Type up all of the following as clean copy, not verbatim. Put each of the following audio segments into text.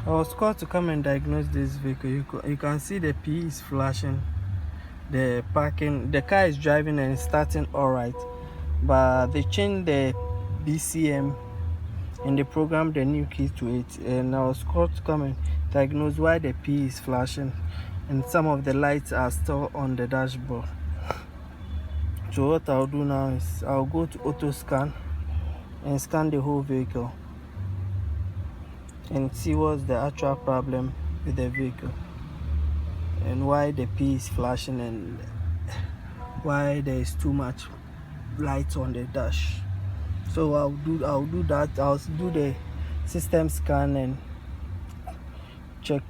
I was called to come and diagnose this vehicle. You can see the P is flashing. The parking, the car is driving and starting all right, but they changed the BCM and they programmed the new key to it, and I was called to come and diagnose why the P is flashing and some of the lights are still on the dashboard. So what I'll do now is I'll go to auto scan and scan the whole vehicle and see what's the actual problem with the vehicle and why the P is flashing and why there is too much light on the dash. So I'll do that. I'll do the system scan and check.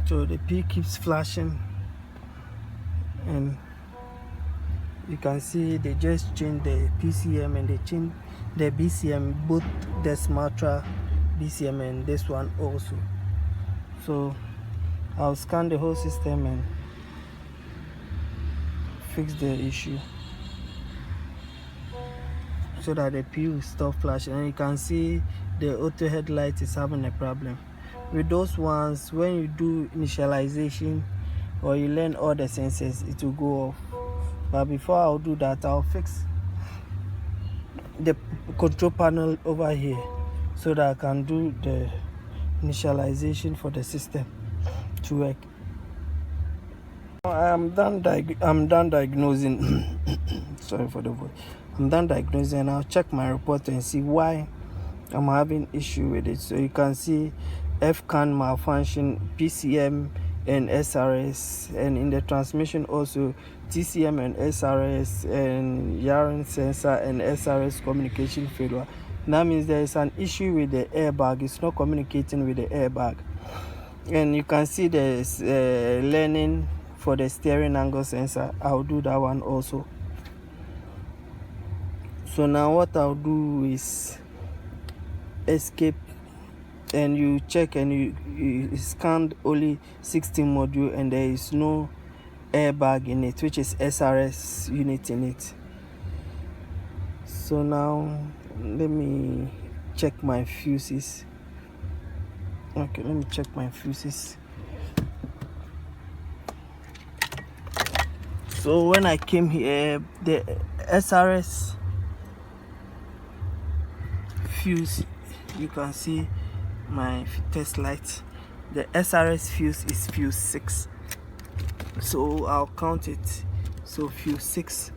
So the P keeps flashing, and you can see they just changed the PCM and they changed the BCM, both the Smartra BCM and this one also. So I'll scan the whole system and fix the issue so that the P will stop flashing. And you can see the auto headlight is having a problem. With those ones, when you do initialization or you learn all the sensors, it will go off. But before I'll do that, I'll fix the control panel over here so that I can do the initialization for the system to work. I'm done diagnosing. Sorry for the voice. I'm done diagnosing, and I'll check my report and see why I'm having issue with it. So you can see FCAN malfunction, PCM and SRS, and in the transmission also TCM and SRS, and yarn sensor and SRS communication failure. That means there is an issue with the airbag. It's not communicating with the airbag. And you can see there's learning for the steering angle sensor. I'll do that one also. So now what I'll do is escape, and you check and you scanned only 16 module and there is no airbag in it, which is SRS unit in it. So now let me check my fuses. Okay, let me check my fuses. So when I came here, the SRS fuse, you can see my test light. The SRS fuse is fuse 6. So I'll count it. So fuse 6.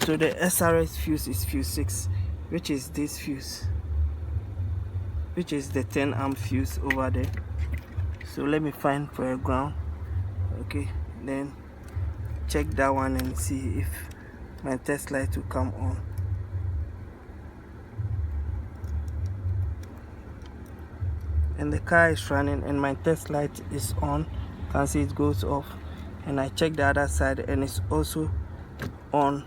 So the SRS fuse is fuse 6, which is this fuse, which is the 10 amp fuse over there. So let me find for a ground. Okay, then check that one and see if my test light will come on. And the car is running and my test light is on. You can see it goes off, and I check the other side and it's also on.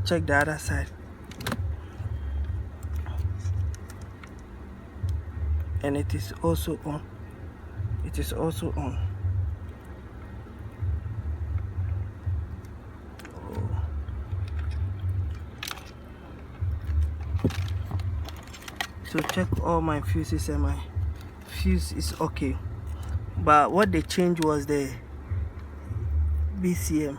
Check the other side and it is also on. It is also on. So check all my fuses and my fuse is okay. But what they changed was the BCM.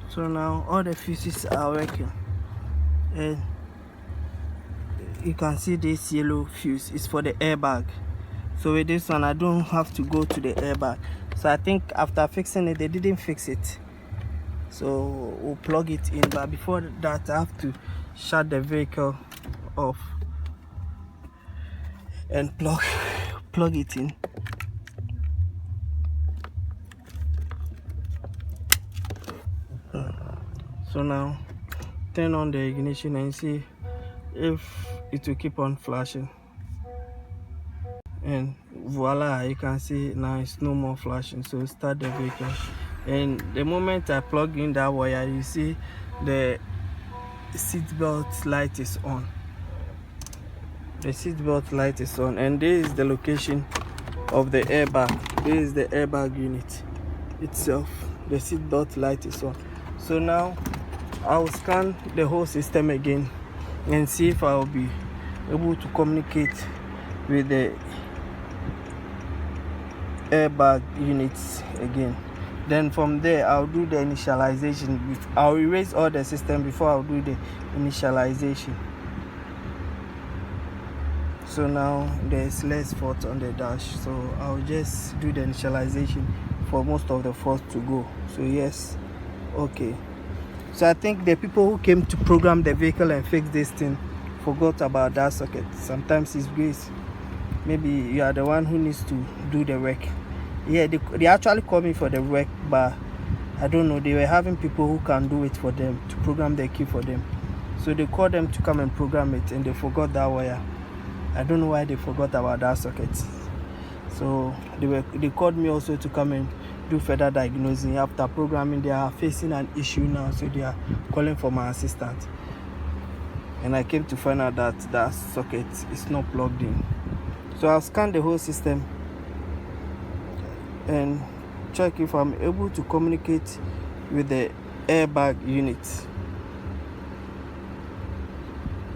So now all the fuses are working, and you can see this yellow fuse is for the airbag. So with this one I don't have to go to the airbag. So I think after fixing it, they didn't fix it, so we'll plug it in. But before that I have to shut the vehicle off and plug it in. So now turn on the ignition and see if it will keep on flashing. And voila, you can see now it's no more flashing. So start the vehicle, and the moment I plug in that wire, you see the seatbelt light is on. The seatbelt light is on, and this is the location of the airbag. This is the airbag unit itself. The seatbelt light is on. So now I'll scan the whole system again and see if I'll be able to communicate with the airbag units again. Then from there I'll do the initialization. I'll erase all the system before I'll do the initialization. So now there's less fault on the dash, so I'll just do the initialization for most of the faults to go. So yes, okay. So I think the people who came to program the vehicle and fix this thing forgot about that socket. Sometimes it's grace. Maybe you are the one who needs to do the work. Yeah, they actually called me for the work, but I don't know, they were having people who can do it for them, to program the key for them. So they called them to come and program it, and they forgot that wire. I don't know why they forgot about that socket. So they called me also to come and do further diagnosing. After programming, they are facing an issue now, so they are calling for my assistant. And I came to find out that that socket is not plugged in. So I'll scan the whole system and check if I'm able to communicate with the airbag unit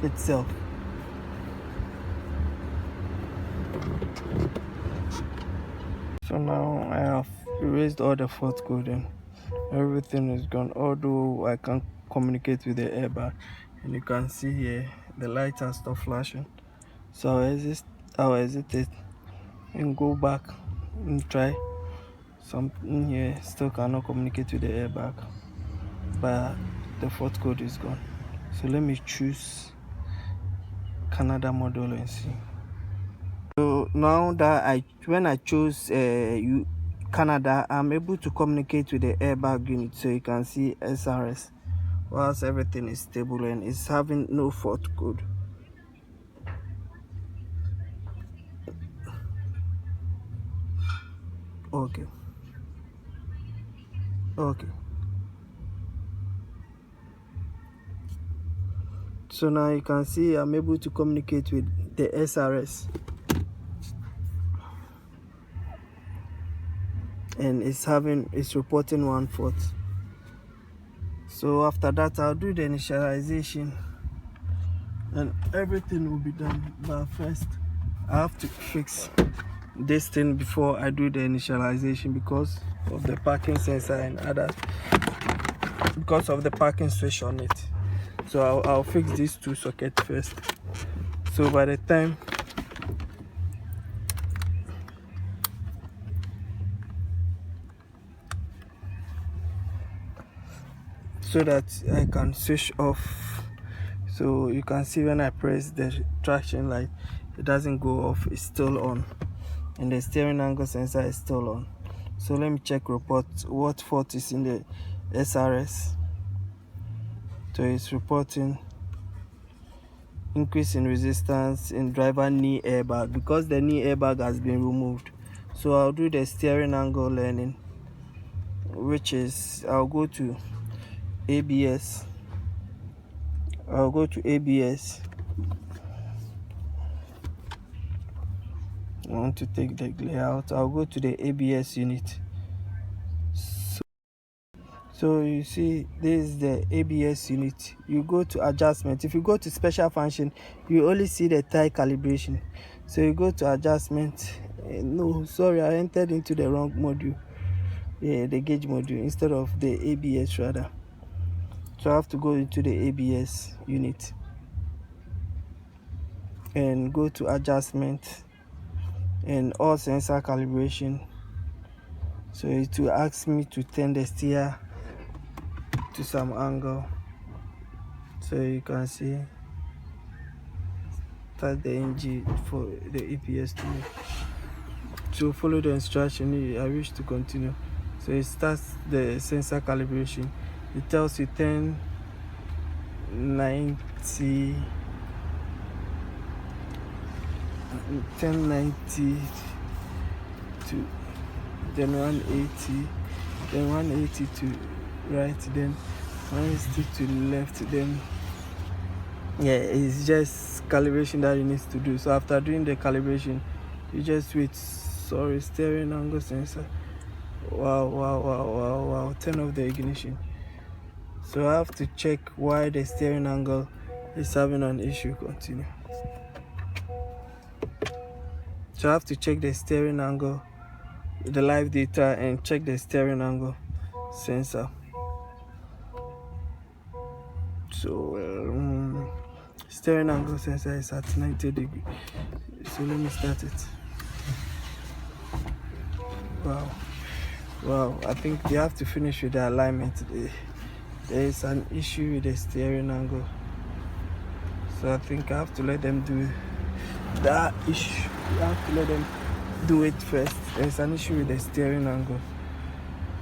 itself. So now I have erased all the fault code and everything is gone, although I can't communicate with the airbag. And you can see here the light has stopped flashing. So I'll exit it and go back and try something here. Still cannot communicate with the airbag, but the fault code is gone. So let me choose Canada model and see. So now that when I chose Canada, I'm able to communicate with the airbag unit. So you can see SRS, whilst everything is stable and it's having no fault code. Okay. So now you can see I'm able to communicate with the SRS, and it's reporting one fault. So after that I'll do the initialization and everything will be done. But first I have to fix this thing before I do the initialization because of the parking sensor and others, because of the parking switch on it. So I'll fix these two sockets first. So by the time so that I can switch off. So you can see when I press the traction light, it doesn't go off, it's still on, and the steering angle sensor is still on. So let me check report what fault is in the SRS. So it's reporting increase in resistance in driver knee airbag because the knee airbag has been removed. So I'll do the steering angle learning, which is I'll go to ABS. I want to take the glare out. I'll go to the ABS unit. So you see, this is the ABS unit. You go to adjustment. If you go to special function, you only see the tire calibration. So you go to adjustment. No, sorry, I entered into the wrong module. Yeah, the gauge module instead of the ABS rather. So I have to go into the ABS unit and go to adjustment and all sensor calibration. So it will ask me to turn the steer to some angle. So you can see start the engine for the EPS to move. So follow the instruction. I wish to continue. So it starts the sensor calibration. It tells you turn 1090 to then 180, then 180 to right, then 160 to left, then yeah, it's just calibration that you need to do. So after doing the calibration, you just wait. Sorry, steering angle sensor. Wow, turn off the ignition. So I have to check why the steering angle is having an issue. Continue. So I have to check the steering angle, the live data, and check the steering angle sensor. So steering angle sensor is at 90 degrees. So let me start it. Wow, I think they have to finish with the alignment. There is an issue with the steering angle, so I think I have to let them do that issue. I have to let them do it first. There's an issue with the steering angle,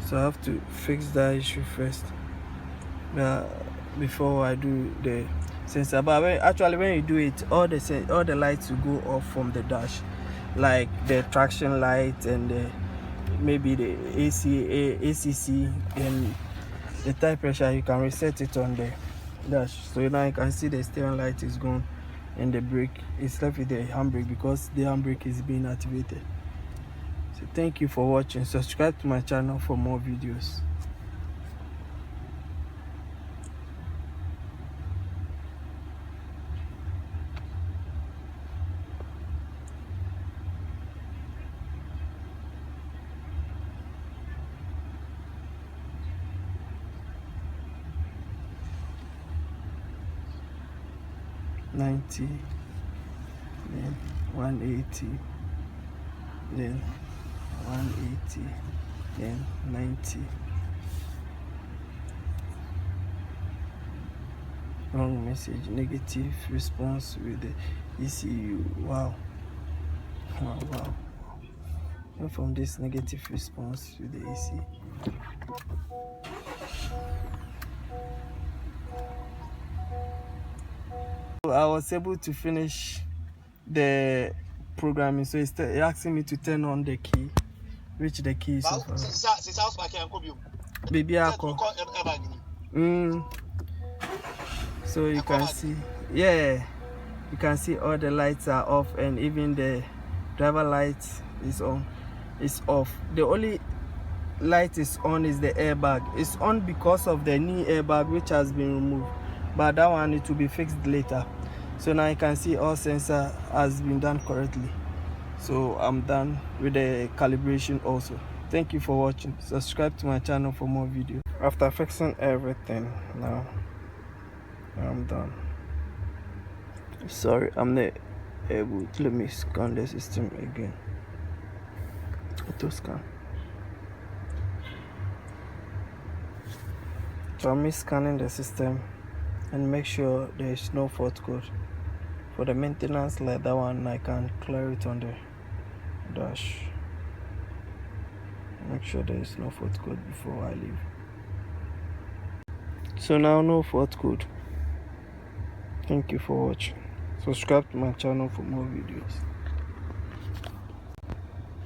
so I have to fix that issue first before I do the sensor. But when you do it, all the lights will go off from the dash, like the traction light and maybe the ACC and the tire pressure. You can reset it on the dash. So now you can see the steering light is gone and the brake is left with the handbrake because the handbrake is being activated. So thank you for watching. Subscribe to my channel for more videos. $90, then 180, then 180, then 90. Wrong message, negative response with the ECU. Wow. And from this negative response with the ECU. I was able to finish the programming, so it's asking me to turn on the key, which the key is baby alcohol. So you can see, you can see all the lights are off and even the driver light is on. It's off. The only light is on is the airbag. It's on because of the knee airbag which has been removed, but that one it will be fixed later. So now you can see all sensor has been done correctly. So I'm done with the calibration also. Thank you for watching. Subscribe to my channel for more videos. After fixing everything, now I'm done. Sorry, I'm not able to. Let me scan the system again. Auto scan. So I'm scanning the system and make sure there is no fault code. For the maintenance like that one, I can clear it on the dash. Make sure there is no fault code before I leave. So now no fault code. Thank you for watching. Subscribe to my channel for more videos.